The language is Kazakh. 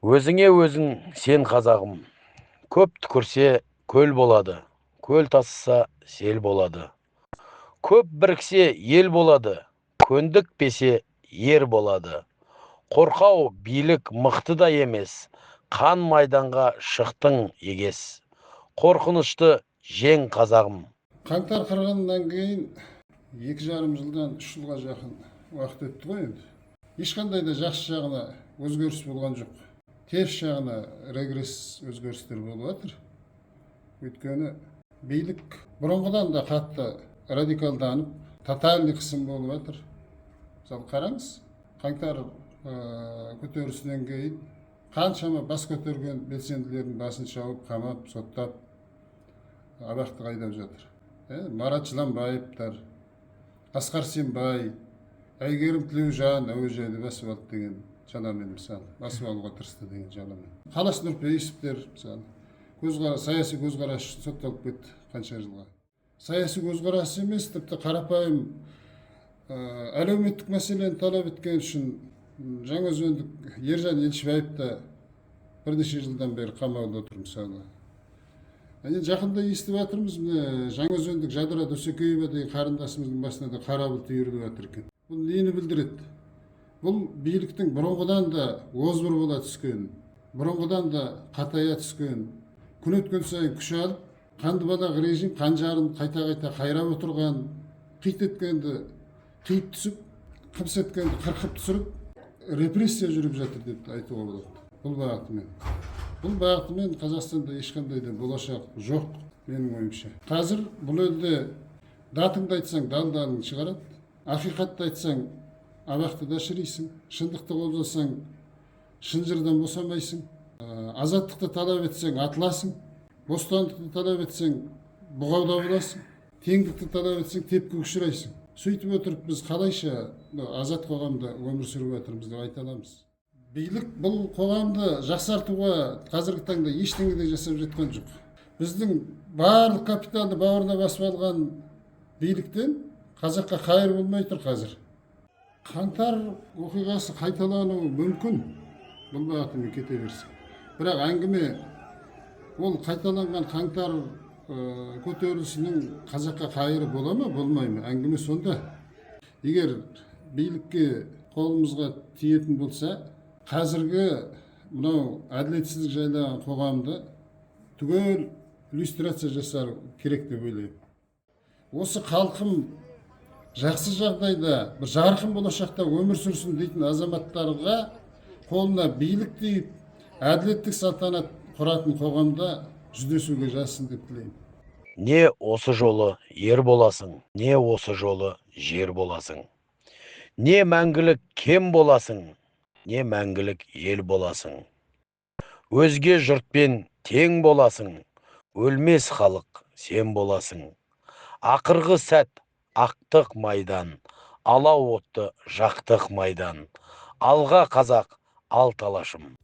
Өзіңе өзің сен қазағым, көп түкірсе көл болады, көл тасыса сел болады. Көп біріксе ел болады, көндікпесе ер болады. Қорқау билік мықты да емес, қан майданға шықтың егес. Қорқынышты жең қазағым. Қаңтар қырғынынан кейін 2,5 жылдан 3 жылға жақын уақыт өтті ғой енді. Ешқандай да жақсы жағына өзгеріс болған жоқ. Теріс жағына регресс өзгерістер болып жатыр. Өйткені билік бұрынғыдан да қатты радикалданып, тотальный қысым болып жатыр. Мысалы қараңыз, қаңтар көтерілісінен кейін қаншама бас көтерген белсенділердің басын шауып, қамап, соттап, абақты қайдап жатыр. Марат Жыланбаевтар, Асқар Сембай, Әйгерім Тілеужан әуежайды басып алды деген жаламен мысалы, басып алуға тырысты деген жаламен. Қалас Нұрпейісовтер мысалы, саяси көзқарас үшін сотталып кетті қанша жылға. Саяси көзқарас емес, тіпті қарапайым әлеуметтік мәселені талап еткен үшін жаңаөзендік Ержан Елшібаев та бірнеше жылдан бері қамауда отыр мысалы. Жақында естіп жатырмыз, жаңаөзендік Жадыра Досекеева деген қарындасымыздың басына да қара бұлт үйіріліп жатыр екен. Бұл нені білдіреді? Бұл биліктің бұрынғыдан да озбыр бола түскен, бұрынғыдан да қатая түскен, күн өткен сайын күш алып, қанды балақ режим қанжарын қайта қайрап отырған, қит еткенді қиып түсіп, қымс еткенді қырқып түсіріп, репрессия жүріп жатыр деп айтуға болады. Бұл бағытымен. Бұл бағытымен Қазақстанда ешқандай да болашақ жоқ, менің ойымша. Қазір бұл елде датыңды айтсаң далдалың шығарады, ақиқатты айтсаң абақты да шірейсің, шындықты қолдасаң шынжырдан босамайсың, азаттықты талап етсең атыласың, бостандықты талап етсең бұғауда боласың, теңдікті талап етсең тепкіге ұшырайсың. Сөйтіп отырып біз қалайша азат қоғамда өмір сүріп жатырмыз деп айта аламыз. Билік бұл қоғамды жақсартуға қазіргі таңда ештеңе де жасап жатқан жоқ. Біздің барлық капиталды бауырына басып алған биліктен қазаққа қайыр болмай тұр қазір. Қаңтар оқиғасы қайталануы мүмкін, бұл бағытымен кете берсе. Бірақ әңгіме ол қайталанған қаңтар көтерілісінің қазаққа қайыры бола ма, болмай ма? Әңгіме сонда. Егер билікке қолымызға тиетін болса, қазіргі мынау әділетсіздік жайлаған қоғамды түгел иллюстрация жасар керек деп ойлаймын. Осы халқым жақсы жағдайда, бір жарқын болашақта өмір сүрсін дейтін азаматтарға қолына билік тиіп, әділеттік салтанат құратын қоғамда жүздесуге жазсын деп тілеймін. Не осы жолы ер боласың, не осы жолы жер боласың. Не мәңгілік кем боласың, не мәңгілік ел боласың. Өзге жұртпен тең боласың, өлмес халық сен боласың. Ақырғы сәт ақтық майдан, алау отты жақтық майдан. Алға қазақ, ал талашым.